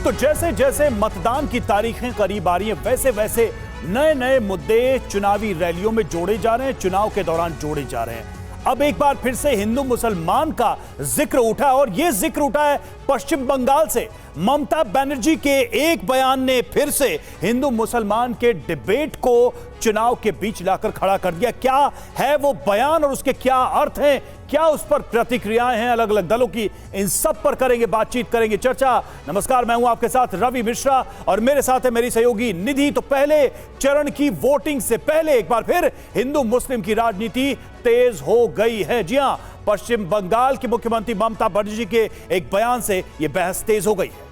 तो जैसे जैसे मतदान की तारीखें करीब आ रही हैं, वैसे वैसे नए नए मुद्दे चुनावी रैलियों में जोड़े जा रहे हैं, चुनाव के दौरान जोड़े जा रहे हैं। अब एक बार फिर से हिंदू मुसलमान का जिक्र उठा और यह जिक्र उठा है पश्चिम बंगाल से। ममता बनर्जी के एक बयान ने फिर से हिंदू मुसलमान के डिबेट को चुनाव के बीच लाकर खड़ा कर दिया। क्या है वो बयान और उसके क्या अर्थ हैं, क्या उस पर प्रतिक्रियाएं हैं अलग अलग दलों की, इन सब पर करेंगे बातचीत, करेंगे चर्चा। नमस्कार, मैं हूं आपके साथ रवि मिश्रा और मेरे साथ है मेरी सहयोगी निधि। तो पहले चरण की वोटिंग से पहले एक बार फिर हिंदू मुस्लिम की राजनीति तेज हो गई है। जी हां, पश्चिम बंगाल की मुख्यमंत्री ममता बनर्जी के एक बयान से यह बहस तेज हो गई है।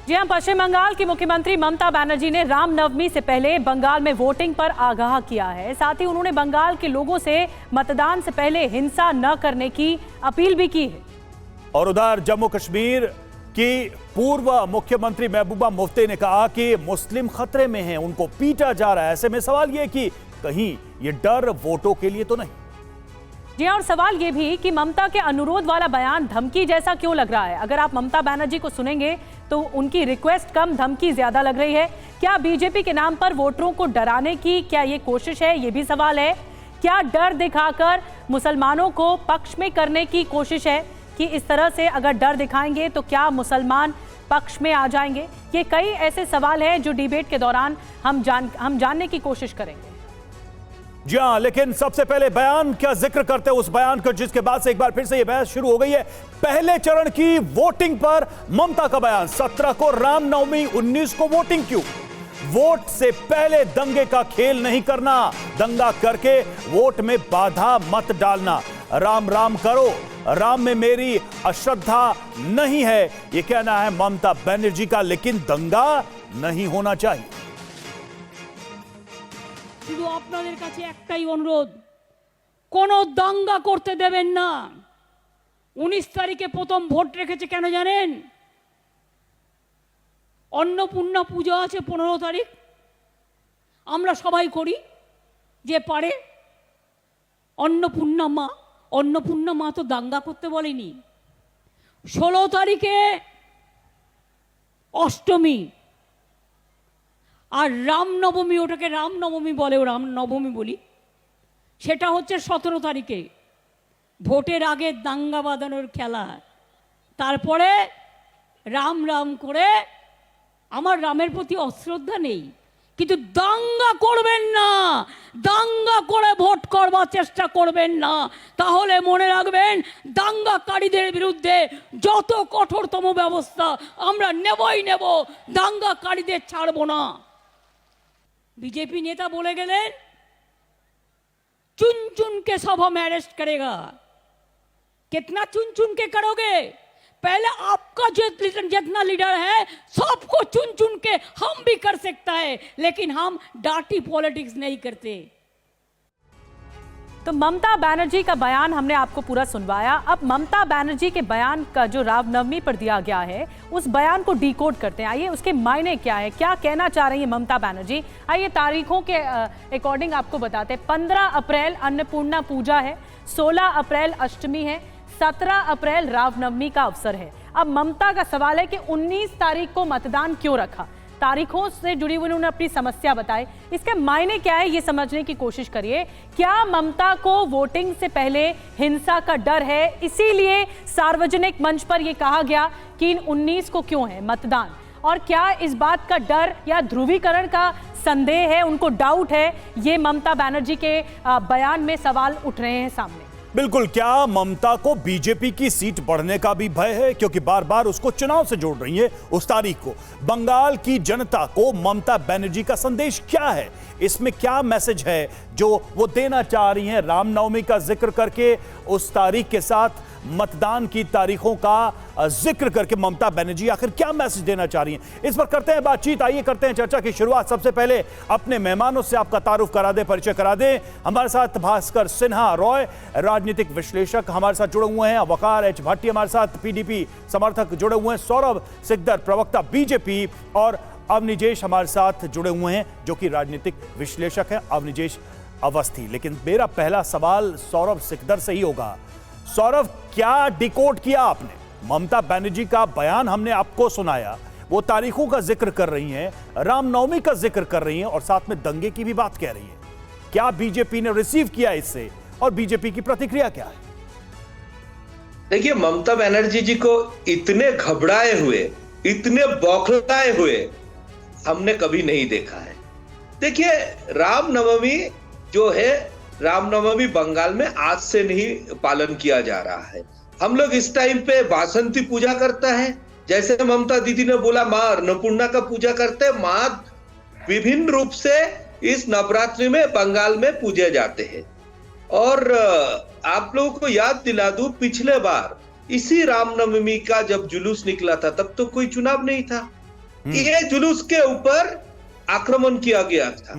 जी हां, पश्चिम बंगाल की मुख्यमंत्री ममता बनर्जी ने रामनवमी से पहले बंगाल में वोटिंग पर आगाह किया है। साथ ही उन्होंने बंगाल के लोगों से मतदान से पहले हिंसा न करने की अपील भी की है। और उधर जम्मू कश्मीर की पूर्व मुख्यमंत्री महबूबा मुफ्ती ने कहा कि मुस्लिम खतरे में हैं, उनको पीटा जा रहा है। ऐसे में सवाल यह कि कहीं ये डर वोटों के लिए तो नहीं। जी और सवाल ये भी कि ममता के अनुरोध वाला बयान धमकी जैसा क्यों लग रहा है। अगर आप ममता बनर्जी को सुनेंगे तो उनकी रिक्वेस्ट कम, धमकी ज्यादा लग रही है। क्या बीजेपी के नाम पर वोटरों को डराने की क्या ये कोशिश है, ये भी सवाल है। क्या डर दिखाकर मुसलमानों को पक्ष में करने की कोशिश है कि इस तरह से अगर डर दिखाएंगे तो क्या मुसलमान पक्ष में आ जाएंगे। ये कई ऐसे सवाल हैं जो डिबेट के दौरान हम जानने की कोशिश करेंगे। जी हां, लेकिन सबसे पहले बयान का जिक्र करते हैं, उस बयान को जिसके बाद से एक बार फिर से यह बहस शुरू हो गई है। पहले चरण की वोटिंग पर ममता का बयान, 17 को रामनवमी, 19 को वोटिंग क्यों? वोट से पहले दंगे का खेल नहीं करना, दंगा करके वोट में बाधा मत डालना। राम राम करो, राम में मेरी अश्रद्धा नहीं है, यह कहना है ममता बनर्जी का, लेकिन दंगा नहीं होना चाहिए। শুধু আপনাদের কাছে একটাই অনুরোধ, কোনো দাঙ্গা করতে দেবেন না। 19 তারিখে প্রথম ভোট রেখেছে কেন জানেন? অন্নপূর্ণা পূজা আছে 15 তারিখ, আমরা সবাই করি যে পারে। অন্নপূর্ণা মা তো দাঙ্গা করতে বলেনি। 16 তারিখে অষ্টমী আর রামনবমী, ওটাকে রামনবমী বলে, ও রামনবমী বলি, সেটা হচ্ছে 17 তারিখে। ভোটের আগে দাঙ্গা বাঁধানোর খেলা, তারপরে রাম রাম করে। আমার রামের প্রতি অশ্রদ্ধা নেই, কিন্তু দাঙ্গা করবেন না, দাঙ্গা করে ভোট করবার চেষ্টা করবেন না। তাহলে মনে রাখবেন, দাঙ্গাকারীদের বিরুদ্ধে যত কঠোরতম ব্যবস্থা আমরা নেবই নেব, দাঙ্গাকারীদের ছাড়বো না। बीजेपी नेता बोले गए चुन चुन के सब हम अरेस्ट करेगा। कितना चुन चुन के करोगे? पहले आपका जितना लीडर है सबको चुन चुन के हम भी कर सकता है, लेकिन हम डार्टी पॉलिटिक्स नहीं करते। तो ममता बनर्जी का बयान हमने आपको पूरा सुनवाया। अब ममता बनर्जी के बयान का जो रामनवमी पर दिया गया है, उस बयान को डिकोड करते हैं। आइए उसके मायने क्या है, क्या कहना चाह रही है ममता बनर्जी। आइए तारीखों के अकॉर्डिंग आपको बताते हैं। 15 अप्रैल अन्नपूर्णा पूजा है, 16 अप्रैल अष्टमी है, 17 अप्रैल रामनवमी का अवसर है। अब ममता का सवाल है कि 19 तारीख को मतदान क्यों रखा। तारीखों से जुड़ी हुई उन्होंने अपनी समस्या बताई, इसके मायने क्या है ये समझने की कोशिश करिए। क्या ममता को वोटिंग से पहले हिंसा का डर है, इसीलिए सार्वजनिक मंच पर यह कहा गया कि 19 को क्यों है मतदान, और क्या इस बात का डर या ध्रुवीकरण का संदेह है, उनको डाउट है, ये ममता बनर्जी के बयान में सवाल उठ रहे हैं सामने। बिल्कुल, क्या ममता को बीजेपी की सीट बढ़ने का भी भय है, क्योंकि बार बार उसको चुनाव से जोड़ रही है उस तारीख को। बंगाल की जनता को ममता बनर्जी का संदेश क्या है, इसमें क्या मैसेज है जो वो देना चाह रही हैं रामनवमी का जिक्र करके, उस तारीख के साथ मतदान की तारीखों का जिक्र करके ममता बनर्जी आखिर क्या मैसेज देना चाह रही हैं, इस पर करते हैं बातचीत। आइए करते हैं चर्चा की शुरुआत। सबसे पहले अपने मेहमानों से आपका तारुफ करा दें, परिचय करा दें। हमारे साथ भास्कर सिन्हा रॉय, राजनीतिक विश्लेषक हमारे साथ जुड़े हुए हैं। वकार एच भट्टी हमारे साथ, पीडीपी समर्थक जुड़े हुए हैं। सौरभ सिकदर, प्रवक्ता बीजेपी, और अवनिजेश हमारे साथ जुड़े हुए हैं जो कि राजनीतिक विश्लेषक है, अवनिजेश अवस्थी। लेकिन मेरा पहला सवाल सौरभ सिकदर से ही होगा। सौरभ, क्या डिकोड किया आपने? ममता बनर्जी का बयान हमने आपको सुनाया, वो तारीखों का जिक्र कर रही हैं, रामनवमी का जिक्र कर रही हैं और साथ में दंगे की भी बात कह रही हैं। क्या बीजेपी ने रिसीव किया इससे और बीजेपी की प्रतिक्रिया क्या है? देखिए, ममता बनर्जी जी को इतने घबराए हुए, इतने बौखलाए हुए हमने कभी नहीं देखा है। देखिए, रामनवमी जो है, रामनवमी बंगाल में आज से नहीं पालन किया जा रहा है। हम लोग इस टाइम पे बासंती पूजा करता है, जैसे ममता दीदी ने बोला मां अन्नपूर्णा का पूजा करते हैं। मां विभिन्न रूप से इस नवरात्रि में बंगाल में पूजे जाते हैं। और आप लोगों को याद दिला दूं, पिछले बार इसी रामनवमी का जब जुलूस निकला था तब तो कोई चुनाव नहीं था। ये जुलूस के ऊपर आक्रमण किया गया था,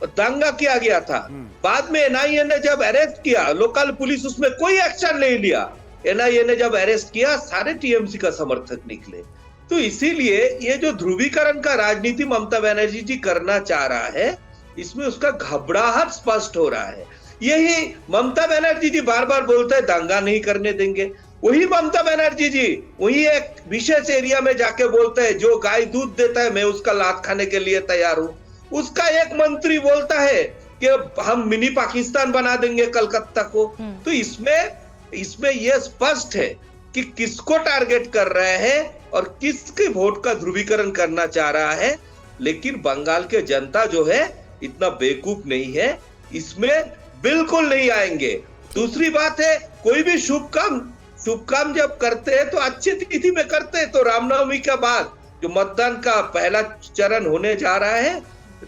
दंगा किया गया था। बाद में एनआईए ने जब अरेस्ट किया, लोकल पुलिस उसमें कोई एक्शन नहीं लिया। एनआईए ने जब अरेस्ट किया, सारे टीएमसी का समर्थक निकले। तो इसीलिए ये जो ध्रुवीकरण का राजनीति ममता बनर्जी जी करना चाह रहा है, इसमें उसका घबराहट स्पष्ट हो रहा है। यही ममता बनर्जी जी बार बार बोलते हैं दंगा नहीं करने देंगे। वही ममता बनर्जी जी वही एक विशेष एरिया में जाके बोलते हैं जो गाय दूध देता है मैं उसका लात खाने के लिए तैयार हूं। उसका एक मंत्री बोलता है कि हम मिनी पाकिस्तान बना देंगे कलकत्ता को। तो इसमें यह स्पष्ट है कि किसको टारगेट कर रहे हैं और किसके वोट का ध्रुवीकरण करना चाह रहा है। लेकिन बंगाल के जनता जो है इतना बेवकूफ नहीं है, इसमें बिल्कुल नहीं आएंगे। दूसरी बात है, कोई भी शुभ काम जब करते हैं तो अच्छी तिथि में करते हैं। तो रामनवमी के बाद जो मतदान का पहला चरण होने जा रहा है,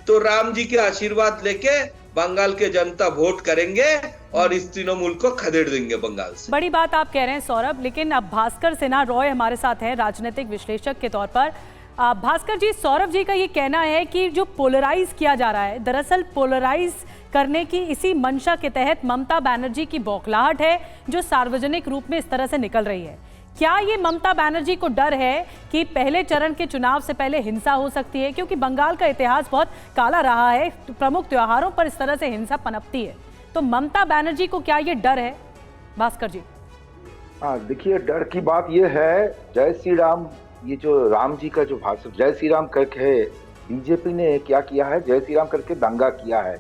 तो राम जी के आशीर्वाद लेके बंगाल के जनता वोट करेंगे और इस तृणमूल को खदेड़ देंगे बंगाल से। बड़ी बात आप कह रहे हैं सौरभ, लेकिन अब भास्कर सिन्हा रॉय हमारे साथ हैं राजनीतिक विश्लेषक के तौर पर। भास्कर जी, सौरभ जी का ये कहना है कि जो पोलराइज किया जा रहा है, दरअसल पोलराइज करने की इसी मंशा के तहत ममता बनर्जी की बौखलाहट है जो सार्वजनिक रूप में इस तरह से निकल रही है। क्या ये ममता बनर्जी को डर है कि पहले चरण के चुनाव से पहले हिंसा हो सकती है? क्योंकि बंगाल का इतिहास बहुत काला रहा है, प्रमुख त्योहारों पर इस तरह से हिंसा पनपती है। तो ममता बनर्जी को क्या ये डर है? भास्कर जी। हाँ, देखिए, डर की बात ये है, जय श्री राम, ये जो राम जी का जो भाषण जय श्री राम करके बीजेपी ने क्या किया है, जय श्री राम करके दंगा किया है।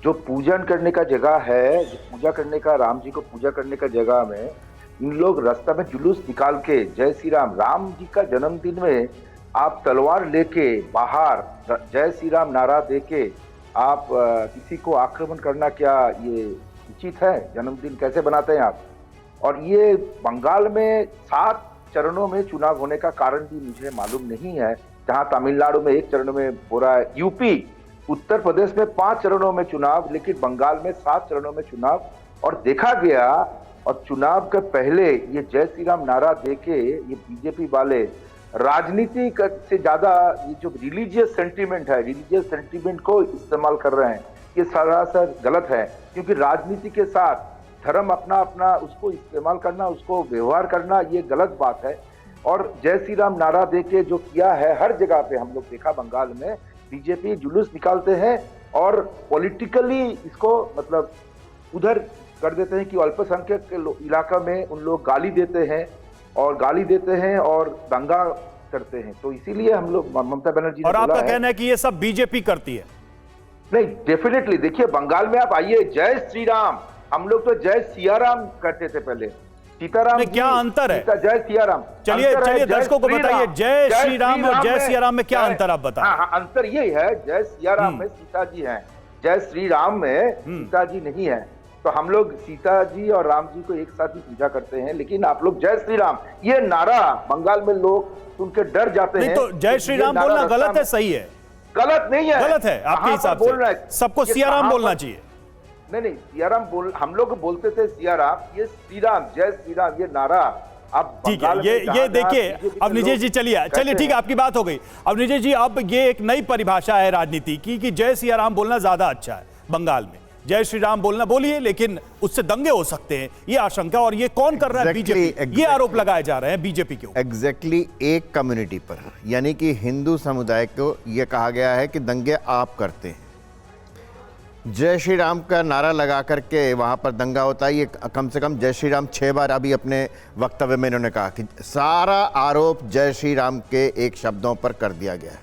जो पूजन करने का जगह है, जो पूजा करने का, राम जी को पूजा करने का जगह में इन लोग रास्ता में जुलूस निकाल के जय श्री राम जी का जन्मदिन में आप तलवार लेके बाहर जय श्री राम नारा देके आप किसी को आक्रमण करना, क्या ये उचित है? जन्मदिन कैसे बनाते हैं आप? और ये बंगाल में 7 चरणों में चुनाव होने का कारण भी मुझे मालूम नहीं है। जहां तमिलनाडु में 1 चरण में हो रहा है, यूपी उत्तर प्रदेश में 5 चरणों में चुनाव, लेकिन बंगाल में 7 चरणों में चुनाव। और देखा गया, और चुनाव के पहले ये जय श्री राम नारा देके ये बीजेपी वाले राजनीति से ज्यादा ये जो रिलीजियस सेंटीमेंट है, रिलीजियस सेंटीमेंट को इस्तेमाल कर रहे हैं। ये सरासर गलत है, क्योंकि राजनीति के साथ धर्म अपना अपना उसको इस्तेमाल करना, उसको व्यवहार करना, ये गलत बात है। और जय श्री राम नारा देके जो किया है, हर जगह पे हम लोग देखा बंगाल में बीजेपी जुलूस निकालते हैं और पॉलिटिकली इसको मतलब उधर कर देते हैं कि अल्पसंख्यक के इलाका में उन लोग गाली देते हैं और दंगा करते हैं। तो इसीलिए हम लोग ममता बनर्जी ने, और आपका कहना है कि ये सब बीजेपी करती है? नहीं, डेफिनेटली। देखिए, बंगाल में आप आइए, जय श्री राम, हम लोग तो जय सिया राम करते थे पहले, सीताराम। क्या अंतर है? जय सिया राम। चलिए दर्शकों को बताइए, जय श्री राम और जय सिया राम में क्या अंतर आप बताएं। हाँ, अंतर ये है, जय सिया राम में सीता जी हैं, जय श्री राम में सीता जी नहीं है। तो हम लोग सीता जी और राम जी को एक साथ ही पूजा करते हैं, लेकिन आप लोग जय श्री राम ये नारा बंगाल में लोग सुन के डर जाते हैं। तो जय श्री राम बोलना गलत है, सही है? गलत नहीं है, गलत है आपके हिसाब से? सबको सिया राम बोलना चाहिए? नहीं, सियाराम हम लोग बोलते थे सियाराम, ये श्री राम, जय श्री राम, ये नारा अब ठीक है। ये देखिए अवनीश जी, चलिए ठीक है, आपकी बात हो गई। अवनीश जी, अब ये एक नई परिभाषा है राजनीति की कि जय सिया राम बोलना ज्यादा अच्छा है बंगाल में। जय श्री राम बोलना बोलिए, लेकिन उससे दंगे हो सकते हैं, ये आशंका, और ये कौन कर रहा है? बीजेपी। ये आरोप लगाए जा रहे हैं बीजेपी के ऊपर। एग्जैक्टली एक कम्युनिटी पर, यानी कि हिंदू समुदाय को यह कहा गया है कि दंगे आप करते हैं। जय श्री राम का नारा लगा करके वहाँ पर दंगा होता है, ये कम से कम जय श्री राम 6 बार अभी अपने वक्तव्य में इन्होंने कहा कि सारा आरोप जय श्री राम के एक शब्दों पर कर दिया गया है।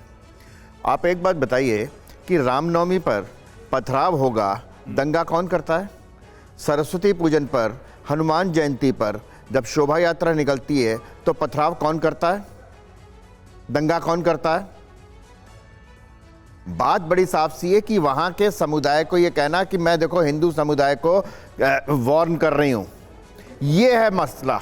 आप एक बात बताइए कि रामनवमी पर पथराव होगा, दंगा कौन करता है? सरस्वती पूजन पर, हनुमान जयंती पर जब शोभा यात्रा निकलती है तो पथराव कौन करता है? दंगा कौन करता है? बात बड़ी साफ सी है कि वहां के समुदाय को यह कहना कि मैं देखो हिंदू समुदाय को वार्न कर रही हूं, यह है मसला।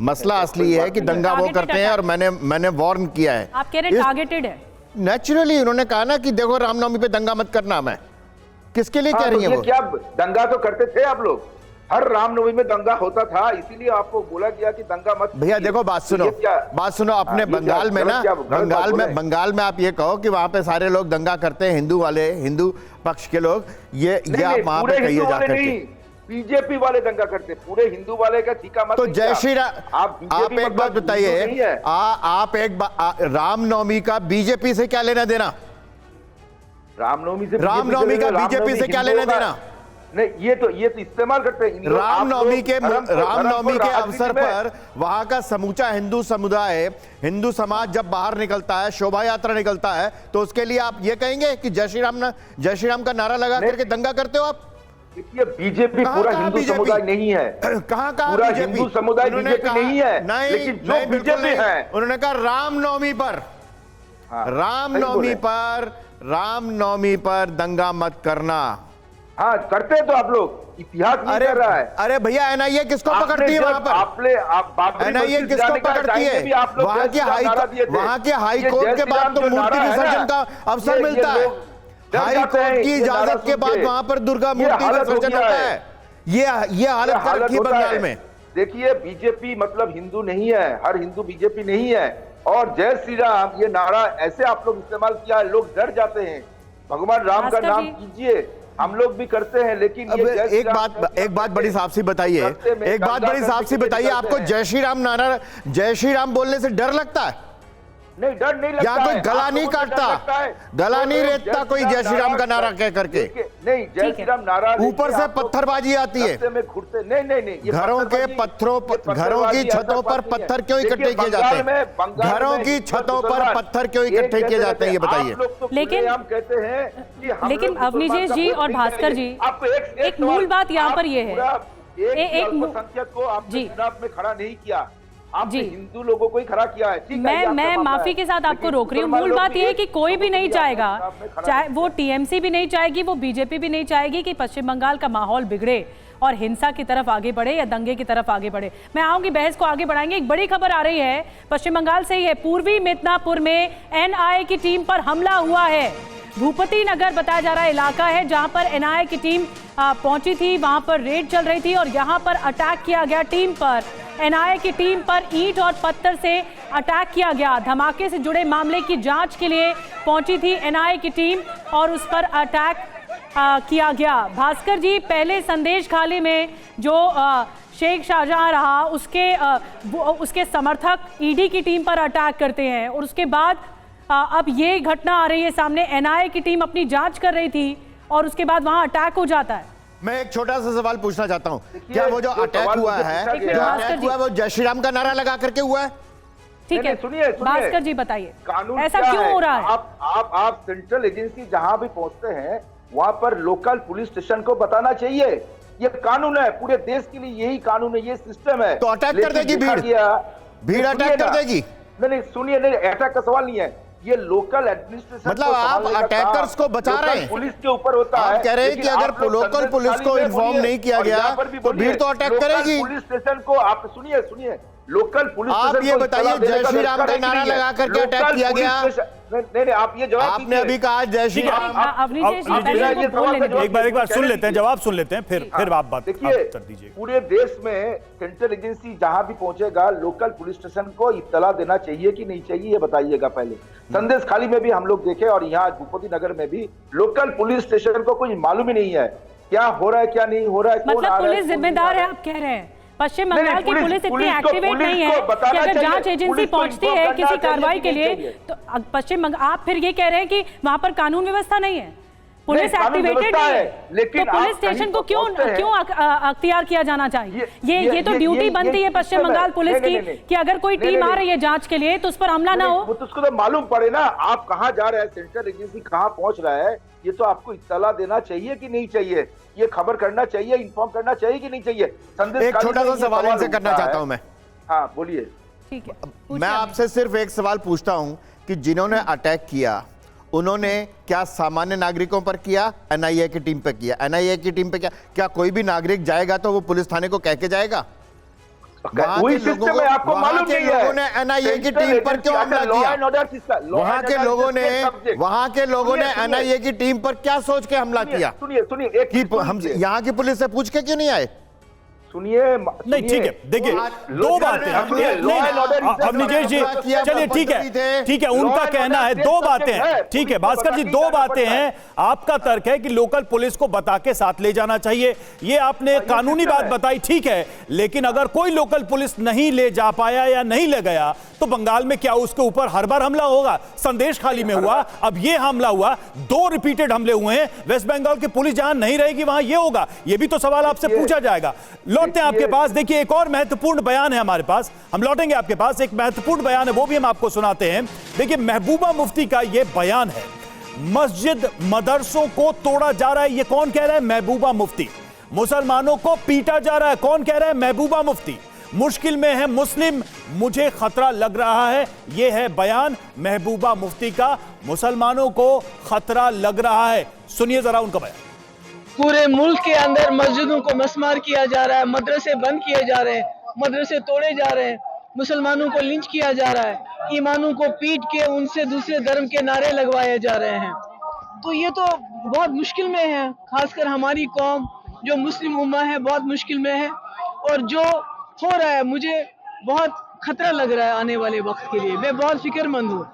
मसला असली है कि दंगा वो करते हैं और मैंने वार्न किया है। आप कह रहे हैं टारगेटेड है। नेचुरली उन्होंने कहा ना कि देखो रामनवमी पे दंगा मत करना। मैं किसके लिए कह रही है वो? क्या दंगा तो करते थे आप लोग, हर रामनवमी में दंगा होता था, इसीलिए आपको बोला गया कि दंगा मत। भैया देखो बात सुनो अपने बंगाल में ना, बंगाल में आप ये कहो कि वहां पे सारे लोग दंगा करते हैं, हिंदू वाले, हिंदू पक्ष के लोग, ये आप वहां पे कहिए जाकर के। बीजेपी वाले दंगा करते, पूरे हिंदू वाले का ठीका मत। तो जय श्री राम, आप एक बात बताइए, आप एक रामनवमी का बीजेपी से क्या लेना देना? रामनवमी का बीजेपी से क्या लेना देना? नहीं, ये तो इस्तेमाल करते हैं। रामनवमी के अवसर पर वहां का समूचा हिंदू समुदाय, हिंदू समाज जब बाहर निकलता है, शोभा यात्रा निकलता है, तो उसके लिए आप ये कहेंगे कि जय श्री राम का नारा लगा करके दंगा करते हो आप? देखिए बीजेपी पूरा हिंदू समुदाय नहीं है। कहाँ पूरा हिंदू समुदाय बीजेपी नहीं है, लेकिन जो बीजेपी है, उन्होंने कहा रामनवमी पर दंगा मत करना। हाँ करते तो आप लोग, इतिहास नहीं कर रहा है। अरे भैया एनआईए किसको पकड़ती है वहां पर? एनआईए किसको पकड़ती है? वहां के हाई कोर्ट के बाद तो मूर्ति विसर्जन का अवसर मिलता है। हाई कोर्ट की इजाजत के बाद वहां पर दुर्गा मूर्ति विसर्जन होता है। ये हालत कर रखी है बंगाल में। देखिए बीजेपी मतलब हिंदू नहीं है, हर हिंदू बीजेपी नहीं है। और जय श्री राम ये नारा ऐसे आप लोग इस्तेमाल किया है, लोग डर जाते हैं। भगवान राम का नाम कीजिए, हम लोग भी करते हैं, लेकिन ये एक बात बड़ी साफ सी बताइए, आपको जय श्री राम बोलने से डर लगता है? नहीं, डर नहीं लगता। यहाँ कोई गला नहीं काटता, गला नहीं रेतता कोई जय श्री राम का नारा कह करके। नहीं, जय श्री राम नारा ऊपर से पत्थरबाजी आती है। नहीं, घरों की छतों पर पत्थर क्यों इकट्ठे किए जाते हैं? घरों की छतों पर पत्थर क्यों इकट्ठे किए जाते हैं, ये बताइए। लेकिन अवनीश जी और भास्कर जी, एक मूल बात यहाँ पर ये है, संख्यक को आपने चुनाव में खड़ा नहीं किया, आपने हिंदू लोगों को ही खड़ा किया है। मैं माफी के साथ आपको रोक रही हूँ। मूल बात यह है कि कोई भी नहीं चाहेगा, चाहे वो टीएमसी भी नहीं चाहेगी, वो बीजेपी भी नहीं चाहेगी कि पश्चिम बंगाल का माहौल बिगड़े और हिंसा की तरफ आगे बढ़े या दंगे की तरफ आगे बढ़े। मैं आऊंगी, बहस को आगे बढ़ाएंगे। एक बड़ी खबर आ रही है पश्चिम बंगाल से ही है। पूर्वी मिदनापुर में एनआईए की टीम पर हमला हुआ है। भूपति नगर बताया जा रहा इलाका है जहां पर एनआईए की टीम पहुंची थी, वहां पर रेड चल रही थी और यहां पर अटैक किया गया। टीम पर, एनआईए की टीम पर ईंट और पत्थर से अटैक किया गया। धमाके से जुड़े मामले की जांच के लिए पहुंची थी एनआईए की टीम और उस पर अटैक किया गया। भास्कर जी, पहले संदेश खाली में जो शेख शाहजहां रहा, उसके समर्थक ईडी की टीम पर अटैक करते हैं और उसके बाद अब ये घटना आ रही है सामने। एनआईए की टीम अपनी जांच कर रही थी और उसके बाद वहां अटैक हो जाता है। मैं एक छोटा सा सवाल पूछना चाहता हूं, क्या वो जो अटैक हुआ है वो जय श्री राम का नारा लगा करके हुआ है? ठीक है, सुनिए भास्कर जी बताइए, ऐसा क्यों हो रहा है? आप सेंट्रल एजेंसी जहां भी पहुंचते हैं वहां पर लोकल पुलिस स्टेशन को बताना चाहिए। ये कानून है, पूरे देश के लिए यही कानून है, ये सिस्टम है। तो अटैक कर देगी भीड़ अटैक कर देगी? नहीं सुनिए, नहीं अटैक का सवाल नहीं है, ये लोकल एडमिनिस्ट्रेशन, मतलब आप अटैकर्स को बचा रहे हैं, पुलिस के ऊपर होता है। आप कह रहे हैं कि अगर लोकल पुलिस को इन्फॉर्म नहीं किया गया तो भीड़ तो अटैक करेगी। पुलिस स्टेशन को आप सुनिए, लोकल पुलिस आप ये बताइए, जय श्री राम का नारा लगा करके अटैक किया गया? नहीं, आप ये जवाब आपने अभी कहा जय श्री राम। एक बार सुन लेते हैं, जवाब सुन लेते हैं, फिर आप बात कर दीजिए। पूरे देश में सेंट्रल एजेंसी जहां भी पहुंचेगा लोकल पुलिस स्टेशन को इत्तला देना चाहिए कि नहीं चाहिए, ये बताइएगा पहले। संदेश खाली में भी हम लोग देखे और यहाँ भूपति नगर में भी लोकल पुलिस स्टेशन को कुछ मालूम ही नहीं है क्या हो रहा है, क्या नहीं हो रहा है। मतलब पुलिस जिम्मेदार है आप कह रहे हैं? पश्चिम बंगाल की पुलिस इतनी एक्टिवेट नहीं है कि अगर जांच एजेंसी पहुंचती है किसी कार्रवाई के लिए तो पश्चिम बंगाल, आप फिर ये कह रहे हैं कि वहां पर कानून व्यवस्था नहीं है? पुलिस नहीं, कानून एक्टिवेटेड व्यवस्था है, है, लेकिन तो पुलिस आप कहीं स्टेशन को पर क्यों पहुंचते हैं। क्यों अख्तियार किया जाना चाहिए? ये तो ड्यूटी बनती है पश्चिम बंगाल पुलिस की कि अगर कोई टीम आ रही है जांच के लिए तो उस पर हमला ना हो। वो तो उसको तो मालूम पड़े ना, आप कहाँ जा रहे हैं, सेंट्रल एजेंसी कहाँ पहुंच रहा है, ये तो आपको इत्तला देना चाहिए कि नहीं चाहिए, ये खबर करना चाहिए, इन्फॉर्म करना चाहिए कि नहीं चाहिए। एक छोटा सा सवाल इनसे करना चाहता हूं मैं। हाँ बोलिए। ठीक है, मैं आपसे सिर्फ एक सवाल पूछता हूं कि जिन्होंने अटैक किया उन्होंने क्या सामान्य नागरिकों पर किया, एनआईए की टीम पे किया? एनआईए की टीम पे क्या कोई भी नागरिक जाएगा तो वो पुलिस थाने को कह के जाएगा? वही सिस्टम है, आपको मालूम नहीं है। लोगों ने एनआईए की टीम पर क्यों हमला किया? वहां के लोगों ने एनआईए की टीम पर क्या सोच के हमला किया? सुनिए कि हम यहाँ की पुलिस से पूछ के क्यों नहीं आए? सुनिए नहीं, ठीक है, देखिए दो बातें अवनिजेश जी, चलिए ठीक है, उनका कहना है दो बातें हैं, ठीक है भास्कर जी, दो बातें हैं। आपका तर्क है कि लोकल पुलिस को बता के साथ ले जाना चाहिए, ये आपने कानूनी बात बताई, ठीक है, लेकिन अगर कोई लोकल पुलिस नहीं ले जा पाया या नहीं ले गया तो बंगाल में क्या उसके ऊपर हर बार हमला होगा? संदेश खाली में हुआ, अब ये हमला हुआ, 2 रिपीटेड हमले हुए हैं, वेस्ट बंगाल की पुलिस जहां नहीं रहेगी वहां ये होगा, ये भी तो सवाल आपसे पूछा जाएगा। लौटते हैं आपके पास, देखिए एक और महत्वपूर्ण बयान है हमारे पास, हम लौटेंगे आपके पास, एक महत्वपूर्ण बयान है वो भी हम आपको सुनाते हैं। देखिए महबूबा मुफ्ती का ये बयान है, मस्जिद मदरसों को तोड़ा जा रहा है, ये कौन कह रहा है? महबूबा मुफ्ती। मुसलमानों को पीटा जा रहा है, कौन कह रहा है? महबूबा मुफ्ती। मुश्किल में है मुस्लिम, मुझे खतरा लग रहा है, यह है बयान महबूबा मुफ्ती का, मुसलमानों को खतरा लग रहा है। सुनिए जरा उनका बयान। पूरे मुल्क के अंदर मस्जिदों को मस्मार किया जा रहा है, मदरसे बंद किए जा रहे हैं, मदरसे तोड़े जा रहे हैं, मुसलमानों को लिंच किया जा रहा है, ईमानों को पीट के उनसे दूसरे धर्म के नारे लगवाए जा रहे हैं। तो ये तो बहुत मुश्किल में है, खासकर हमारी कौम जो मुस्लिम उम्मा है बहुत मुश्किल में है, और जो हो रहा है मुझे बहुत खतरा लग रहा है आने वाले वक्त के लिए, मैं बहुत फिक्रमंद हूँ।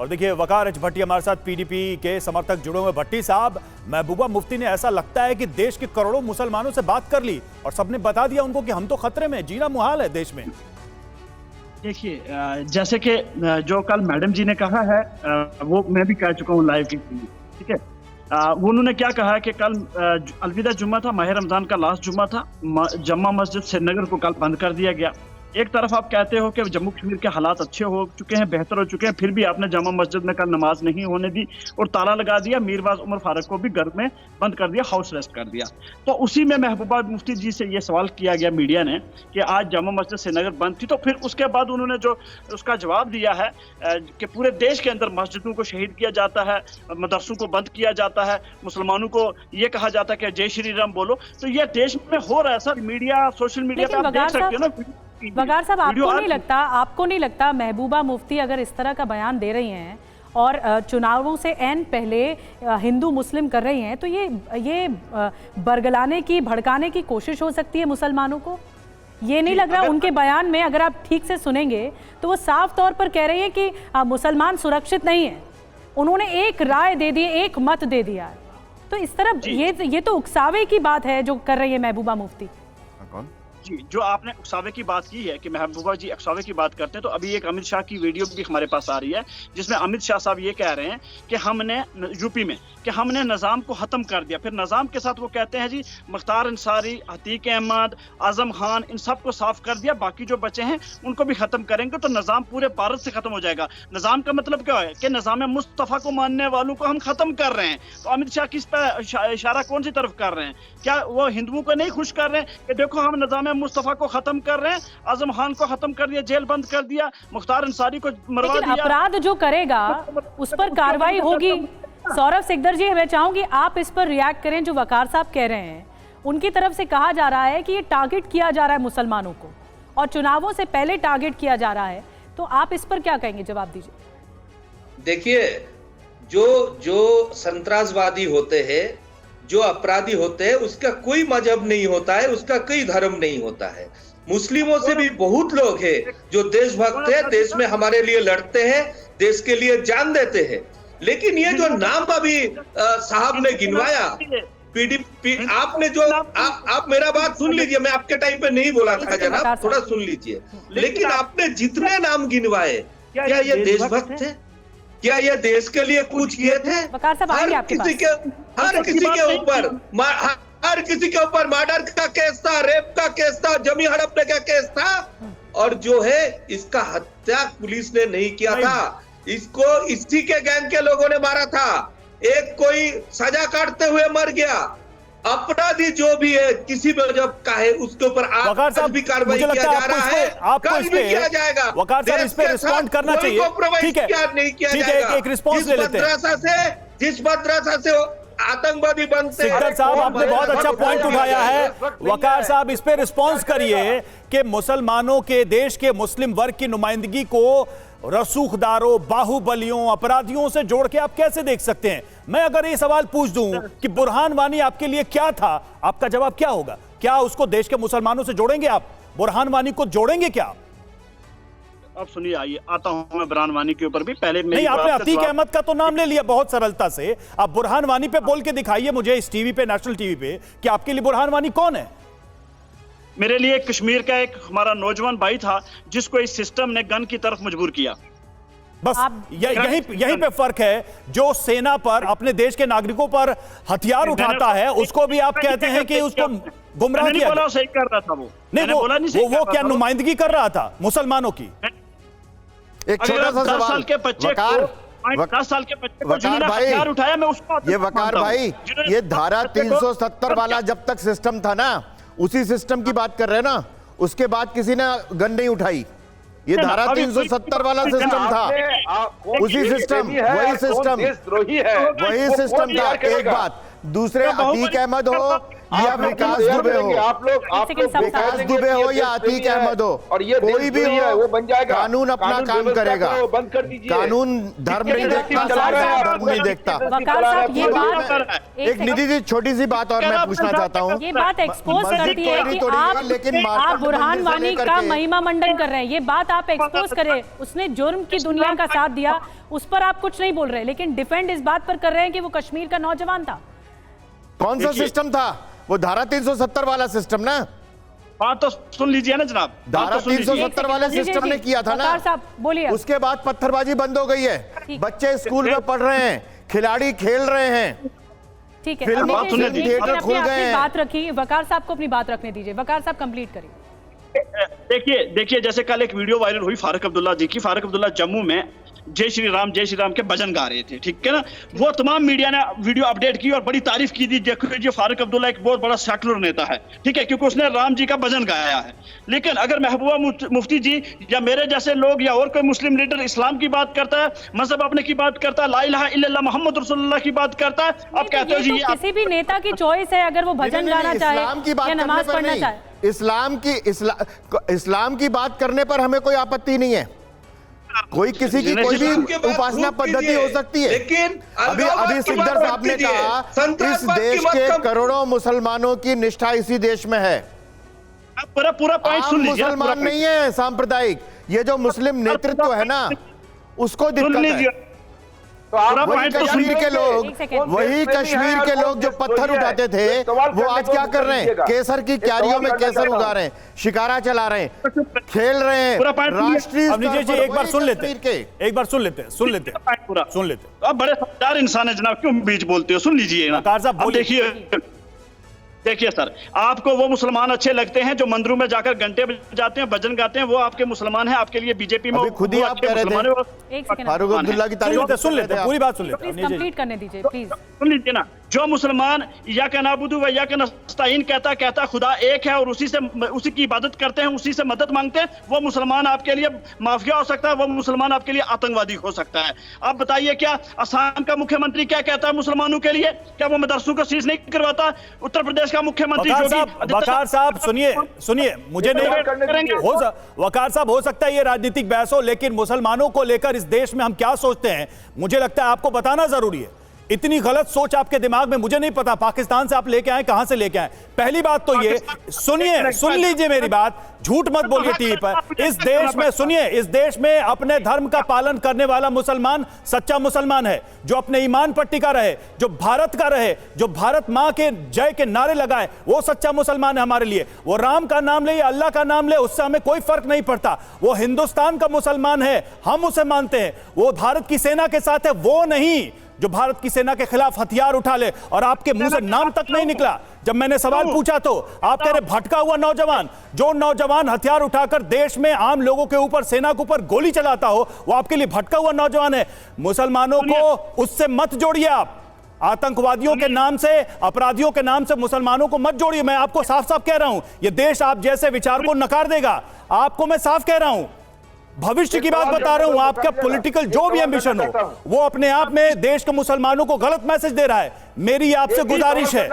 और देखिए वकार एच भट्टी हमारे साथ, पीडीपी के समर्थक जुड़े हुए। भट्टी साहब, महबूबा मुफ्ती ने ऐसा लगता है कि देश के करोड़ों मुसलमानों से बात कर ली और सबने बता दिया उनको कि हम तो खतरे में, जीना मुहाल है देश में। देखिए जैसे कि जो कल मैडम जी ने कहा है वो मैं भी कह चुका हूँ लाइव की, ठीक है। वो उन्होंने क्या कहा कि कल अलविदा जुम्मा था, माह रमजान का लास्ट जुम्मा था, जम्मा मस्जिद श्रीनगर को कल बंद कर दिया गया। एक तरफ आप कहते हो कि जम्मू कश्मीर के हालात अच्छे हो चुके हैं, बेहतर हो चुके हैं, फिर भी आपने जामा मस्जिद में कल नमाज नहीं होने दी और ताला लगा दिया, मीरवाज उमर फारूक को भी घर में बंद कर दिया, हाउस अरेस्ट कर दिया। तो उसी में महबूबा मुफ्ती जी से ये सवाल किया गया मीडिया ने कि आज जामा मस्जिद श्रीनगर बंद थी, तो फिर उसके बाद उन्होंने जो उसका जवाब दिया है कि पूरे देश के अंदर मस्जिदों को शहीद किया जाता है, मदरसों को बंद किया जाता है, मुसलमानों को ये कहा जाता है कि जय श्री राम बोलो। तो ये देश में हो रहा है सर, मीडिया सोशल मीडिया पे आप देख सकते हो ना। वकार साहब, आपको नहीं लगता महबूबा मुफ्ती अगर इस तरह का बयान दे रही हैं और चुनावों से एन पहले हिंदू मुस्लिम कर रही हैं, तो ये बरगलाने की, भड़काने की कोशिश हो सकती है मुसलमानों को? ये नहीं लग रहा उनके बयान में, अगर आप ठीक से सुनेंगे तो वो साफ तौर पर कह रही है कि मुसलमान सुरक्षित नहीं है। उन्होंने एक राय दे दी, एक मत दे दिया, तो इस तरह ये तो उकसावे की बात है जो कर रही है महबूबा मुफ्ती। जी, जो आपने उकसावे की बात की है कि महबूबा जी उकसावे की बात करते हैं, तो अभी एक अमित शाह की वीडियो भी हमारे पास आ रही है जिसमें अमित शाह साहब ये कह रहे हैं कि हमने यूपी में कि हमने निज़ाम को ख़त्म कर दिया। फिर निज़ाम के साथ वो कहते हैं जी मुख्तार अंसारी, अतीक अहमद, आज़म खान, इन सब को साफ कर दिया, बाकी जो बचे हैं उनको भी ख़त्म करेंगे तो निज़ाम पूरे भारत से ख़त्म हो जाएगा। निज़ाम का मतलब क्या है कि निज़ाम मुस्तफ़ा को मानने वालों को हम ख़त्म कर रहे हैं। तो अमित शाह किस पर इशारा कौन सी तरफ कर रहे हैं? क्या वो हिंदुओं को नहीं खुश कर रहे हैं कि देखो हम निज़ाम मुस्तफ़ा को खत्म कर रहे हैं, आज़म खान को खत्म कर दिया, जेल बंद कर दिया, मुख्तार अंसारी को मरवा दिया। अपराध जो करेगा उस पर कार्रवाई होगी। सौरभ सिकदर जी, मैं चाहूंगी आप इस पर रिएक्ट करें। जो वकार साहब कह रहे हैं, उनकी तरफ से कहा जा रहा है कि ये टारगेट किया जा रहा है मुसलमानों को और चुनावों से पहले टारगेट किया जा रहा है, तो आप इस पर क्या कहेंगे? जवाब दीजिए। देखिए, जो संतरासवादी होते हैं, जो अपराधी होते हैं, उसका कोई मजहब नहीं होता है, उसका कोई धर्म नहीं होता है। मुस्लिमों से भी बहुत लोग हैं जो देशभक्त है, देश में हमारे लिए लड़ते हैं, देश के लिए जान देते हैं। लेकिन ये जो नाम अभी साहब ने गिनवाया, पीडीपी, आपने जो आप मेरा बात सुन लीजिए, मैं आपके टाइम पे नहीं बोला था जनाब, थोड़ा सुन लीजिए। लेकिन आपने जितने नाम गिनवाए, क्या ये देशभक्त थे? क्या ये देश के लिए कुछ किए थे? वकार साहब, आएंगे आपके हर किसी के ऊपर मर्डर का केस था, रेप का केस था, जमीन हड़पने का केस था, और जो है इसका हत्या पुलिस ने नहीं किया था, इसको इसी के गैंग के लोगों ने मारा था। एक कोई सजा काटते हुए मर गया। अपराधी जो भी है किसी भी जब का है उसके ऊपर आज भी कार्रवाई किया जा रहा है, कल भी किया जाएगा। वकार साहब, इस पे रिस्पॉन्ड करना चाहिए। ठीक है, नहीं किया ठीक है, एक रिस्पॉन्स ले लेते हैं। जिस मद्रासा से आतंकवादी बनते हैं। सिकदर साहब, आपने बहुत अच्छा पॉइंट उठाया है। वकार साहब, इस पे रिस्पॉन्स करिए कि मुसलमानों के देश के मुस्लिम वर्ग की नुमाइंदगी को रसूखदारों, बाहुबलियों, अपराधियों से जोड़ के आप कैसे देख सकते हैं? मैं अगर ये सवाल पूछ दूं कि बुरहान वानी आपके लिए क्या था, आपका जवाब क्या होगा? क्या उसको देश के मुसलमानों से जोड़ेंगे आप? बुरहान वानी को जोड़ेंगे क्या? अब सुनिए, आइए आता हूं मैं बुरहान वानी के ऊपर भी। पहले नहीं, आपने अतीक अहमद का तो नाम ले लिया बहुत सरलता से। आप बुरहान वानी पे बोल के दिखाइए मुझे इस टीवी पे, नेशनल टीवी पे, कि आपके लिए बुरहान वानी कौन है? मेरे लिए कश्मीर का एक हमारा नौजवान भाई था जिसको इस सिस्टम ने गन की तरफ मजबूर किया। बस यहीं पे फर्क है। जो सेना पर, अपने देश के नागरिकों पर हथियार उठाता है, उसको भी आप कहते हैं कि उसको गुमराह किया गया। सही कर रहा था वो। नहीं, वो क्या नुमाइंदगी कर रहा था मुसलमानों की? एक छोटा सा 10 साल के बच्चे को, 10 साल के बच्चे को जिन्होंने हथियार उठाया, मैं उसको ये वकार भाई, ये धारा 370 वाला जब तक सिस्टम था ना, उसी सिस्टम की बात कर रहे हैं ना, उसके बाद किसी ने गन नहीं उठाई। ये धारा 370 वाला सिस्टम था, उसी सिस्टम, वही सिस्टम था। एक बात, दूसरे अतीक अहमद हो या विकास दुबे हो, विकास दुबे हो या अतीक अहमद हो, और ये कोई भी हो, वो बन जाएगा। कानून अपना काम करेगा, कानून धर्म नहीं देखता, धर्म नहीं देखता। ये बात, एक निधि जी, छोटी सी बात और मैं पूछना चाहता हूँ। ये बात एक्सपोज करती है कि आप बुरहान वानी का महिमा मंडन कर रहे हैं। ये बात आप एक्सपोज करें, उसने जुर्म की दुनिया का साथ दिया, उस पर आप कुछ नहीं बोल रहे, लेकिन डिफेंड इस बात पर कर रहे हैं कि वो कश्मीर का नौजवान था। कौन सा सिस्टम था वो? धारा 370 वाला सिस्टम ना। बात तो सुन लीजिए ना जनाब। धारा 370 वाले सिस्टम ने किया था ना। साहब बोलिए। उसके बाद पत्थरबाजी बंद हो गई है, बच्चे स्कूल में पढ़ रहे हैं, खिलाड़ी खेल रहे हैं, ठीक है, फिल्म थिएटर खुल गए हैं। बात रखिए, वकार साहब को अपनी बात रखने दीजिए। वकार साहब कंप्लीट करिए। देखिए जैसे कल एक वीडियो वायरल हुई फारूक अब्दुल्ला जी की। फारूक अब्दुल्ला जम्मू में जय श्री राम के भजन गा रहे थे, ठीक है ना। वो तमाम मीडिया ने वीडियो अपडेट की और बड़ी तारीफ की थी। देखो जी, फारूक अब्दुल्ला एक बहुत बड़ा सेकुलर नेता है, ठीक है, क्योंकि उसने राम जी का भजन गाया है। लेकिन अगर महबूबा मुफ्ती जी या मेरे जैसे लोग या और कोई मुस्लिम लीडर इस्लाम की बात करता है, मजहब अपने की बात करता है, ला इलाहा इल्लल्लाह मोहम्मद रसूलुल्लाह की बात करता है, अब कहते हो जी किसी भी नेता की चॉइस है, अगर वो भजन गाना चाहे या नमाज पढ़ना चाहे। इस्लाम की बात करने पर हमें कोई आपत्ति नहीं है। कोई किसी की कोई भी उपासना पद्धति हो सकती है, लेकिन अभी सिकदर साहब ने कहा इस देश के करोड़ों मुसलमानों की निष्ठा इसी देश में है। पूरा पॉइंट सुन लीजिए। मुसलमान नहीं है सांप्रदायिक, ये जो मुस्लिम नेतृत्व है ना, उसको दिक्कत है। वही कश्मीर के लोग जो पत्थर उठाते थे, वो आज क्या कर रहे हैं? केसर की क्यारियों में केसर उगा रहे हैं, शिकारा चला रहे हैं, खेल रहे हैं राष्ट्रीय। एक बार सुन लेते हैं। आप बड़े समझदार इंसान है जनाब, क्यों बीच बोलते हो? सुन लीजिए ना। देखिए सर, आपको वो मुसलमान अच्छे लगते हैं जो मंदिरों में जाकर घंटे बजाते हैं, भजन गाते हैं, वो आपके मुसलमान हैं। आपके लिए बीजेपी में खुद ही आप कह रहे थे फारूक अब्दुल्ला की तारीफ। सुन लेते हैं, पूरी बात सुन लेते हैं, कंप्लीट करने दीजिए प्लीज। सुन लीजिए ना। जो मुसलमान या का नाबुदु व या का नस्ताइन कहता खुदा एक है और उसी की इबादत करते हैं, उसी से मदद मांगते हैं, वो मुसलमान आपके लिए माफिया हो सकता है, वो मुसलमान आपके लिए आतंकवादी हो सकता है। आप बताइए, क्या असम का मुख्यमंत्री क्या कहता है मुसलमानों के लिए? क्या वो मदरसों को सीज नहीं करवाता? उत्तर प्रदेश का मुख्यमंत्री वकार साहब सुनिए, मुझे नहीं हो वकार साहब, हो सकता है ये राजनीतिक बहस हो, लेकिन मुसलमानों को लेकर इस देश में हम क्या सोचते हैं, मुझे लगता है आपको बताना जरूरी है। इतनी गलत सोच आपके दिमाग में, मुझे नहीं पता पाकिस्तान से आप लेके आए, कहां से लेके आए। पहली बात तो ये सुनिए, सुन लीजिए मेरी बात, झूठ मत बोलिए टीवी पर। इस देश में सुनिए, इस देश में अपने धर्म का पालन करने वाला मुसलमान सच्चा मुसलमान है, जो अपने ईमान पर टिका रहे, जो भारत का रहे, जो भारत मां के जय के नारे लगाए, वो सच्चा मुसलमान है हमारे लिए। वो राम का नाम ले या अल्लाह का नाम ले, उससे हमें कोई फर्क नहीं पड़ता। वो हिंदुस्तान का मुसलमान है, हम उसे मानते हैं। वो भारत की सेना के साथ है, वो नहीं जो भारत की सेना के खिलाफ हथियार उठा ले। और आपके मुंह से नाम तक नहीं निकला जब मैंने सवाल पूछा, तो आप कह रहे भटका हुआ नौजवान। जो नौजवान हथियार उठाकर देश में आम लोगों के ऊपर, सेना के ऊपर गोली चलाता हो, वो आपके लिए भटका हुआ नौजवान है। मुसलमानों को उससे मत जोड़िए आप। आतंकवादियों के नाम से, अपराधियों के नाम से मुसलमानों को मत जोड़िए। मैं आपको साफ साफ कह रहा हूं, यह देश आप जैसे विचार को नकार देगा। आपको मैं साफ कह रहा हूं, भविष्य की बात बता रहा हूं। आपका पॉलिटिकल जो भी एम्बिशन हो, वो अपने आप में देश के मुसलमानों को गलत मैसेज दे रहा है। मेरी आपसे गुजारिश है,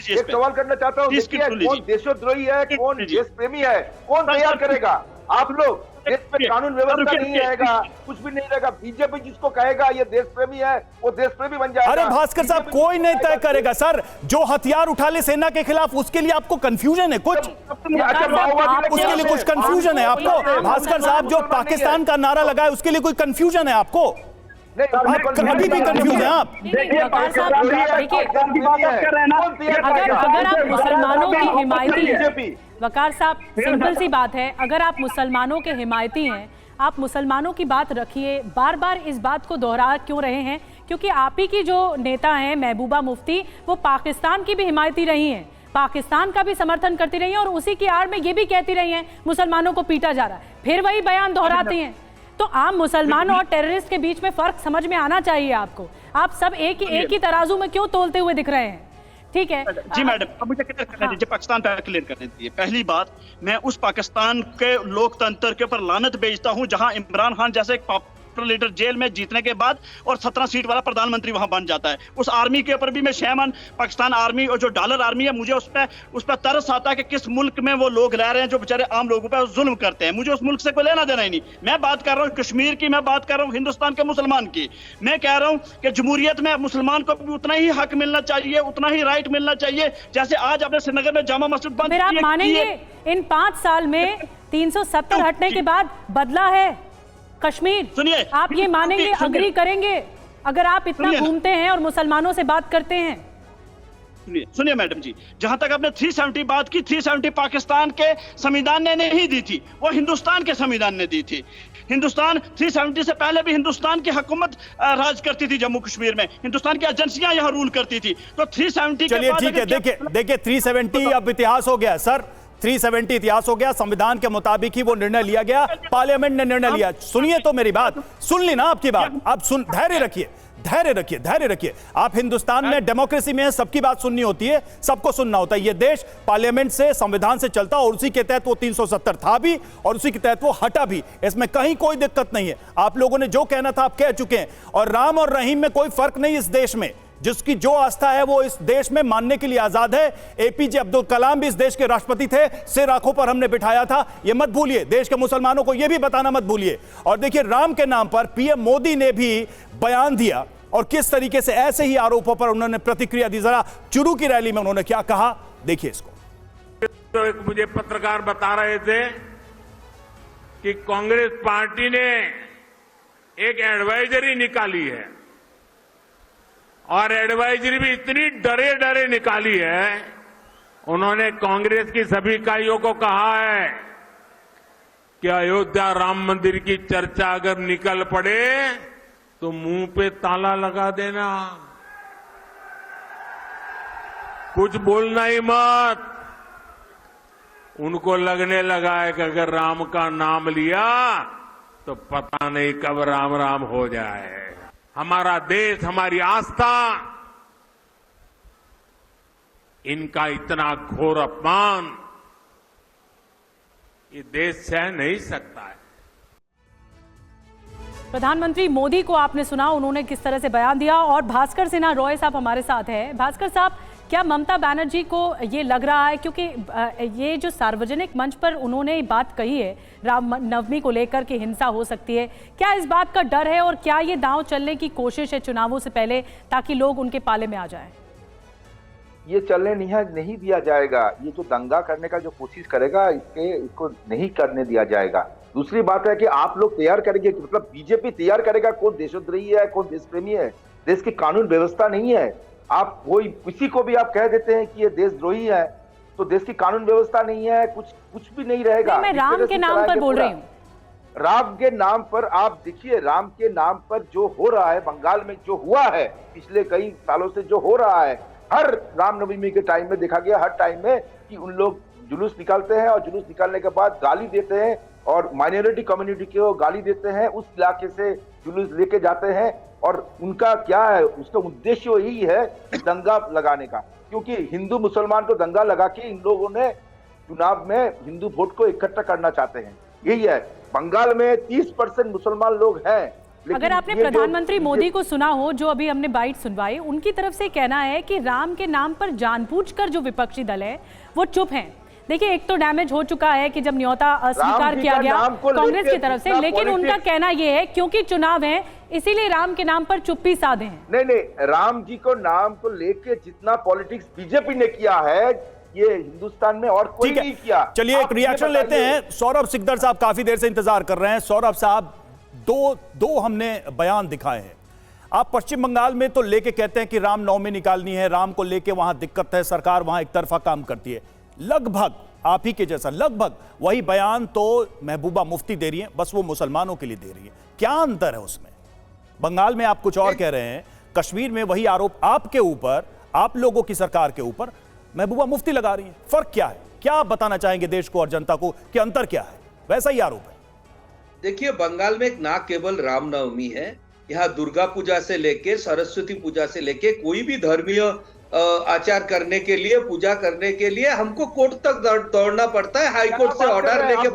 एक सवाल करना चाहता हूं, देखिए कौन देशद्रोही है, कौन देश प्रेमी है, कौन तैयार करेगा? आप लोग, देश में कानून व्यवस्था नहीं रहेगा, कुछ भी नहीं रहेगा। बीजेपी जिसको कहेगा ये देश प्रेमी है, वो देश प्रेमी बन जाएगा। अरे भास्कर साहब, कोई नहीं तय करेगा सर। जो हथियार उठा ले सेना के खिलाफ, उसके लिए आपको कंफ्यूजन है कुछ? उसके लिए कुछ कंफ्यूजन है आपको? भास्कर साहब, जो पाकिस्तान का नारा लगाए, उसके लिए कोई कंफ्यूजन है आपको? अभी भी कंफ्यूज हैं आप? अगर आप मुसलमानों की हिमायती हैं, वकार साहब, सिंपल सी बात है, अगर आप मुसलमानों के हिमायती हैं, आप मुसलमानों की बात रखिए। बार बार इस बात को दोहरा क्यों रहे हैं? क्योंकि आप ही की जो नेता हैं महबूबा मुफ्ती, वो पाकिस्तान की भी हिमायती रही हैं, पाकिस्तान का भी समर्थन करती रही हैं, और उसी की आड़ में ये भी कहती रही हैं मुसलमानों को पीटा जा रहा है। फिर वही बयान दोहराती हैं। तो आम मुसलमान और टेररिस्ट के बीच में फर्क समझ में आना चाहिए आपको। आप सब एक ही तराजू में क्यों तोलते हुए दिख रहे हैं? ठीक है जी मैडम, अब मुझे क्लियर करने दीजिए, पाकिस्तान पे क्लियर करने दीजिए। पहली बात, मैं उस पाकिस्तान के लोकतंत्र के ऊपर लानत भेजता हूं जहां इमरान खान जैसे एक लीडर जेल में जीतने के बाद और 17 सीट वाला प्रधानमंत्री वहां बन जाता है। उस आर्मी के ऊपर भी मैं शैमान, पाकिस्तान आर्मी और जो डॉलर आर्मी है, मुझे उस पर तरस आता है कि किस मुल्क में वो लोग रह रहे हैं जो बेचारे आम लोगों पर जुल्म करते हैं। मुझे उस मुल्क से कोई लेना देना ही नहीं। मैं बात कर रहा हूं कश्मीर की, मैं बात कर रहा हूं हिंदुस्तान के मुसलमान की। मैं कह रहा हूं कि जमहूरियत में मुसलमान को भी उतना ही हक मिलना चाहिए, उतना ही राइट मिलना चाहिए जैसे आज अपने श्रीनगर में जामा मस्जिद बंद। फिर आप मानेंगे इन 5 साल में 370 हटने के बाद बदला है कश्मीर? सुनिए, आप ये मानेंगे, अग्री करेंगे अगर आप इतना घूमते हैं और मुसलमानों से बात करते हैं? सुनिए मैडम जी, जहां तक आपने 370 बात की, 370 पाकिस्तान के संविधान ने नहीं दी थी, वो हिंदुस्तान के संविधान ने दी थी। हिंदुस्तान 370 से पहले भी हिंदुस्तान की हुकूमत राज करती थी जम्मू कश्मीर में, हिंदुस्तान की एजेंसियां यहां रूल करती थी। तो 370 चलिए ठीक है, देखिए 370 अब इतिहास हो गया सर, 370 इतिहास हो गया। संविधान के मुताबिक ही वो निर्णय लिया गया, पार्लियामेंट ने निर्णय लिया। सुनिए तो मेरी बात, सुन ली ना आपकी बात, आप सुन, धैर्य रखिए, धैर्य रखिए, धैर्य रखिए। आप हिंदुस्तान में डेमोक्रेसी में सबकी बात सुननी होती है, सबको सुनना होता है। ये देश पार्लियामेंट से, संविधान से चलता और उसी के तहत वो 370 था भी और उसी के तहत वो हटा भी। इसमें कहीं कोई दिक्कत नहीं है। आप लोगों ने जो कहना था आप कह चुके हैं, और राम और रहीम में कोई फर्क नहीं। इस देश में जिसकी जो आस्था है वो इस देश में मानने के लिए आजाद है। एपीजे अब्दुल कलाम भी इस देश के राष्ट्रपति थे, सिर आंखों पर हमने बिठाया था, ये मत भूलिए। देश के मुसलमानों को ये भी बताना मत भूलिए। और देखिए, राम के नाम पर पीएम मोदी ने भी बयान दिया और किस तरीके से ऐसे ही आरोपों पर उन्होंने प्रतिक्रिया दी। जरा चुरू की रैली में उन्होंने क्या कहा, देखिए इसको। तो एक मुझे पत्रकार बता रहे थे कि कांग्रेस पार्टी ने एक एडवाइजरी निकाली है, और एडवाइजरी भी इतनी डरे डरे निकाली है। उन्होंने कांग्रेस की सभी इकाइयों को कहा है कि अयोध्या राम मंदिर की चर्चा अगर निकल पड़े तो मुंह पे ताला लगा देना, कुछ बोलना ही मत। उनको लगने लगा है कि अगर राम का नाम लिया तो पता नहीं कब राम राम हो जाए। हमारा देश, हमारी आस्था, इनका इतना घोर अपमान ये देश सह नहीं सकता है। प्रधानमंत्री मोदी को आपने सुना, उन्होंने किस तरह से बयान दिया। और भास्कर सिन्हा रॉय साहब हमारे साथ हैं। भास्कर साहब, क्या ममता बनर्जी को ये लग रहा है, क्योंकि ये जो सार्वजनिक मंच पर उन्होंने बात कही है रामनवमी को लेकर के हिंसा हो सकती है, क्या इस बात का डर है और क्या ये दांव चलने की कोशिश है चुनावों से पहले ताकि लोग उनके पाले में आ जाएं? ये चलने नहीं दिया जाएगा। ये जो दंगा करने का जो कोशिश करेगा इसको नहीं करने दिया जाएगा। दूसरी बात है कि आप लोग तैयार करेंगे, मतलब बीजेपी तैयार करेगा कौन देशद्रोही है, कौन देशप्रेमी है। देश की कानून व्यवस्था नहीं है। आप कोई किसी को भी आप कह देते हैं कि ये देशद्रोही है, तो देश की कानून व्यवस्था नहीं है, कुछ भी नहीं रहेगा। मैं राम के नाम पर बोल रही हूँ। राम के नाम पर आप देखिए, राम के नाम पर जो हो रहा है बंगाल में, जो हुआ है पिछले कई सालों से जो हो रहा है, हर रामनवमी के टाइम में देखा गया, हर टाइम में कि उन लोग जुलूस निकालते हैं और जुलूस निकालने के बाद गाली देते हैं और माइनॉरिटी कम्युनिटी को गाली देते हैं, उस इलाके से जुलूस लेके जाते हैं और उनका क्या है, उसका उद्देश्य यही है कि दंगा लगाने का। क्योंकि हिंदू मुसलमान को दंगा लगा के इन लोगों ने चुनाव में हिंदू वोट को इकट्ठा करना चाहते हैं। यही है। बंगाल में 30% मुसलमान लोग हैं। अगर आपने प्रधानमंत्री मोदी को सुना हो, जो अभी हमने बाइट सुनवाई, उनकी तरफ से कहना है कि राम के नाम पर जानबूझकर जो विपक्षी दल है वो चुप हैं। देखिए, एक तो डैमेज हो चुका है कि जब न्योता अस्वीकार किया गया कांग्रेस की तरफ से, लेकिन उनका कहना यह है क्योंकि चुनाव है इसीलिए राम के नाम पर चुप्पी साधे हैं। नहीं, राम जी को नाम को लेके जितना पॉलिटिक्स बीजेपी ने किया है ये हिंदुस्तान में और कोई नहीं किया। चलिए एक रिएक्शन लेते हैं। सौरभ सिकदर साहब काफी देर से इंतजार कर रहे हैं। सौरभ साहब, दो हमने बयान दिखाए हैं। आप पश्चिम बंगाल में तो लेके कहते हैं कि रामनवमी निकालनी है, राम को लेके वहां दिक्कत है, सरकार वहां एक तरफा काम करती है। लगभग आप ही के जैसा लगभग वही बयान तो महबूबा मुफ्ती दे रही है, बस वो मुसलमानों के लिए दे रही है। क्या अंतर है उसमें? बंगाल में आप कुछ और कह रहे हैं, कश्मीर में वही आरोप आपके ऊपर, आप लोगों की सरकार के ऊपर महबूबा मुफ्ती लगा रही है। फर्क क्या है? क्या बताना चाहेंगे देश को और जनता को कि अंतर क्या है? वैसा ही आरोप है। देखिए, बंगाल में एक ना केवल रामनवमी है, यहाँ दुर्गा पूजा से लेके सरस्वती पूजा से लेके कोई भी धर्मीय आचार करने के लिए, पूजा करने के लिए हमको कोर्ट तक दौड़ना पड़ता है, हाई कोर्ट से ऑर्डर लेके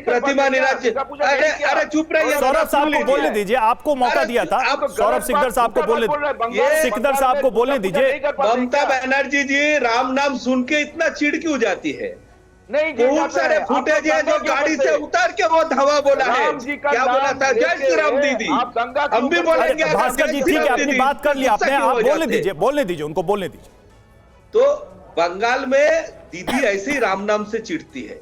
प्रतिमा निराचित। अरे चुप रहिए। सौरभ साहब को बोलने दीजिए, आपको मौका दिया था। सौरभ सिकदर साहब को बोलने दीजिए, सिकदर साहब को बोलने दीजिए। ममता बनर्जी जी राम नाम सुन के इतना चिढ़ क्यों जाती है? नहीं, बहुत सारे फुटेज है जो गाड़ी से उतार के वो धावा बोला है। क्या बोला था? जय श्री राम दीदी। हम भी बोलेंगे। भास्कर जी ठीक है, अपनी बात कर ली आपने, आप बोलने दीजिए उनको बोलने दीजिए। तो बंगाल में दीदी ऐसे ही राम नाम से चिढ़ती है।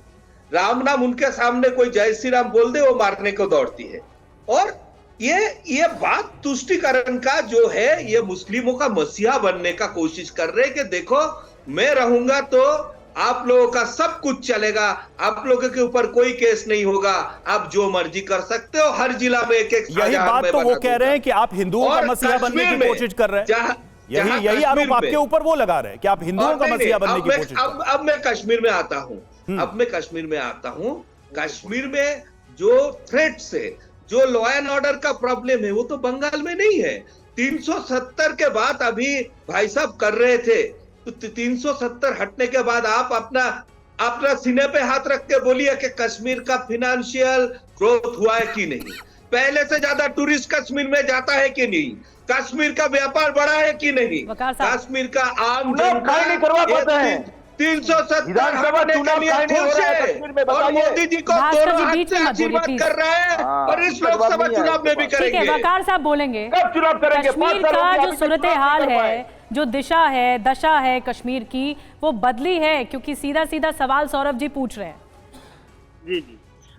राम नाम उनके सामने कोई जय श्री राम बोल दे वो मारने को दौड़ती है। और ये बात तुष्टिकरण का जो है, ये मुस्लिमों का मसीहा बनने का कोशिश कर रहे हैं कि देखो मैं रहूंगा तो आप लोगों का सब कुछ चलेगा, आप लोगों के ऊपर कोई केस नहीं होगा, आप जो मर्जी कर सकते हो, हर जिला में एक यही बात तो वो कह रहे हैं कि आप हिंदुओं का मसीहा बनने की कोशिश कर रहे हैं। यही आरोप आपके ऊपर वो लगा रहे हैं कि आप हिंदुओं का मसीहा बनने की कोशिश कर रहे हैं। अब मैं कश्मीर में आता हूं। कश्मीर में जो थ्रेट्स है, जो लॉ एंड ऑर्डर का प्रॉब्लम है, वो तो बंगाल में नहीं है। 370 के बाद अभी भाई साहब कर रहे थे, तो 370 हटने के बाद आप अपना सीने पे हाथ रख के बोलिए कि कश्मीर का फाइनेंशियल ग्रोथ हुआ है कि नहीं, पहले से ज्यादा टूरिस्ट कश्मीर में जाता है कि नहीं, कश्मीर का व्यापार बढ़ा है कि नहीं, कश्मीर का आम जनता 370 हटने के लिए खुश है और मोदी जी को दोनों हाथ से आशीर्वाद कर रहे हैं और इस लोकसभा चुनाव में भी करेंगे। ठीक है, वकार साहब बोलेंगे। कब चुनाव करेंगे? कश्मीर का जो सूरत हाल है, जो दिशा है, दशा है कश्मीर की, वो बदली है? क्योंकि सीधा सीधा सवाल सौरभ जी पूछ रहे हैं। जी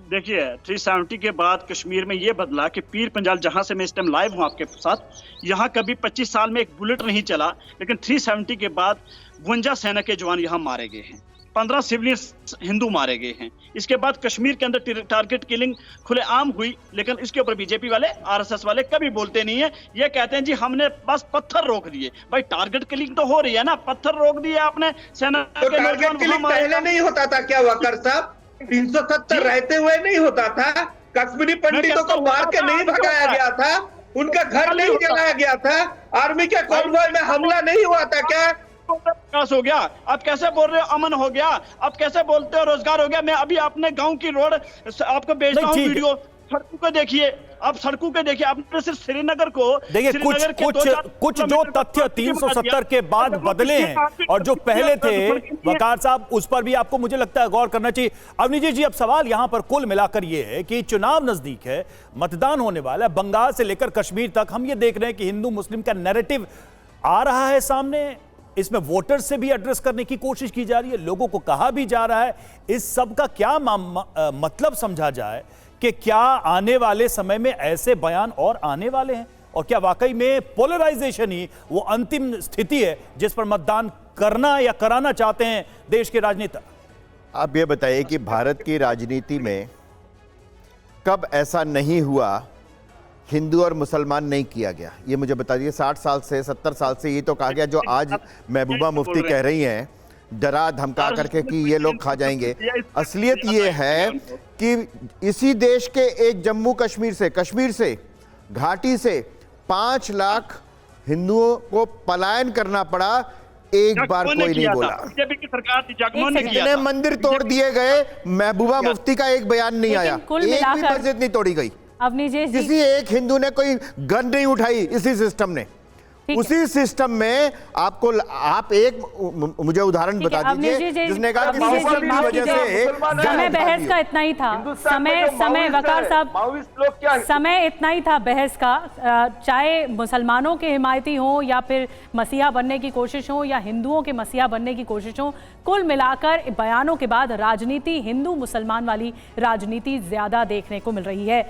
देखिए, 370 के बाद कश्मीर में ये बदला कि पीर पंजाल, जहां से मैं इस टाइम लाइव हूं आपके साथ, यहाँ कभी 25 साल में एक बुलेट नहीं चला, लेकिन 370 के बाद 52 सेना के जवान यहाँ मारे गए हैं, 15 सिविलियन हिंदू मारे गए हैं। इसके बाद कश्मीर के अंदर टारगेट किलिंग खुलेआम हुई, लेकिन इसके ऊपर बीजेपी वाले, आरएसएस वाले कभी बोलते नहीं है। ये कहते हैं जी हमने बस पत्थर रोक दिए। भाई टारगेट किलिंग तो हो रही है ना, पत्थर रोक दिए आपने, सेना तो टारगेट किलिंग पहले नहीं होता था क्या वकार साहब? 370 रहते हुए नहीं होता था? कश्मीरी पंडितों को मार के नहीं भगाया गया था? उनका घर नहीं जलाया गया था? आर्मी के कॉन्वॉय में हमला नहीं हुआ था क्या? विकास हो गया। आप कैसे बोल रहे हो अमन हो गया? आप कैसे बोलते हो रोजगार हो गया? मैं अभी अपने गांव की रोड आपको भेजता हूँ वीडियो, सड़कों को देखिए, आप सड़कों के देखिए, आपने सिर्फ श्रीनगर को देखिए श्रीनगर के कुछ जो तथ्य 370 के बाद बदले हैं और जो पहले थे वकार साहब, उस पर भी आपको मुझे लगता है गौर करना चाहिए। अवनीश जी, अब सवाल यहां पर कुल मिलाकर यह है कि चुनाव नजदीक है, मतदान होने वाला है, बंगाल से लेकर कश्मीर तक हम ये देख रहे हैं कि हिंदू मुस्लिम का नैरेटिव आ रहा है सामने, इसमें वोटर से भी एड्रेस करने की कोशिश की जा रही है, लोगों को कहा भी जा रहा है। इस सब का क्या मतलब समझा जाए कि क्या आने वाले समय में ऐसे बयान और आने वाले हैं, और क्या वाकई में पोलराइजेशन ही वो अंतिम स्थिति है जिस पर मतदान करना या कराना चाहते हैं देश के राजनेता? आप ये बताइए कि भारत की राजनीति में कब ऐसा नहीं हुआ हिंदू और मुसलमान नहीं किया गया, ये मुझे बता दीजिए। 60 साल से 70 साल से ये तो कहा गया, जो आज महबूबा मुफ्ती कह रही हैं डरा धमका करके कि ये लोग खा जाएंगे। असलियत ये है कि इसी देश के एक जम्मू कश्मीर से घाटी से 5 लाख हिंदुओं को पलायन करना पड़ा, एक बार कोई नहीं बोला। बीजेपी की सरकार थी, जगमोहन ने किया इतने था। मंदिर तोड़ दिए गए, महबूबा मुफ्ती का एक बयान नहीं आया, कुल एक भी मिलाकर- मस्जिद नहीं तोड़ी गई, अवनीश जी, किसी एक हिंदू ने कोई गन नहीं उठाई इसी सिस्टम ने। ठीक है। उसी सिस्टम में आप एक मुझे उदाहरण ठीक है, बता अवनीश दीजिए जी, जिसने कहा कि अवनीश जी, सिस्टम की माफ वजह कीजिए, से समय बहस का इतना ही था। समय वकार साहब, माओवादी लोग क्या है? समय इतना ही था बहस का, चाहे मुसलमानों के हिमायती हो या फिर मसीहा बनने की कोशिश हो या हिंदुओं के मसीहा बनने की कोशिश हो, कुल मिलाकर बयानों के बाद राजनीति हिंदू मुसलमान वाली राजनीति ज्यादा देखने को मिल रही है।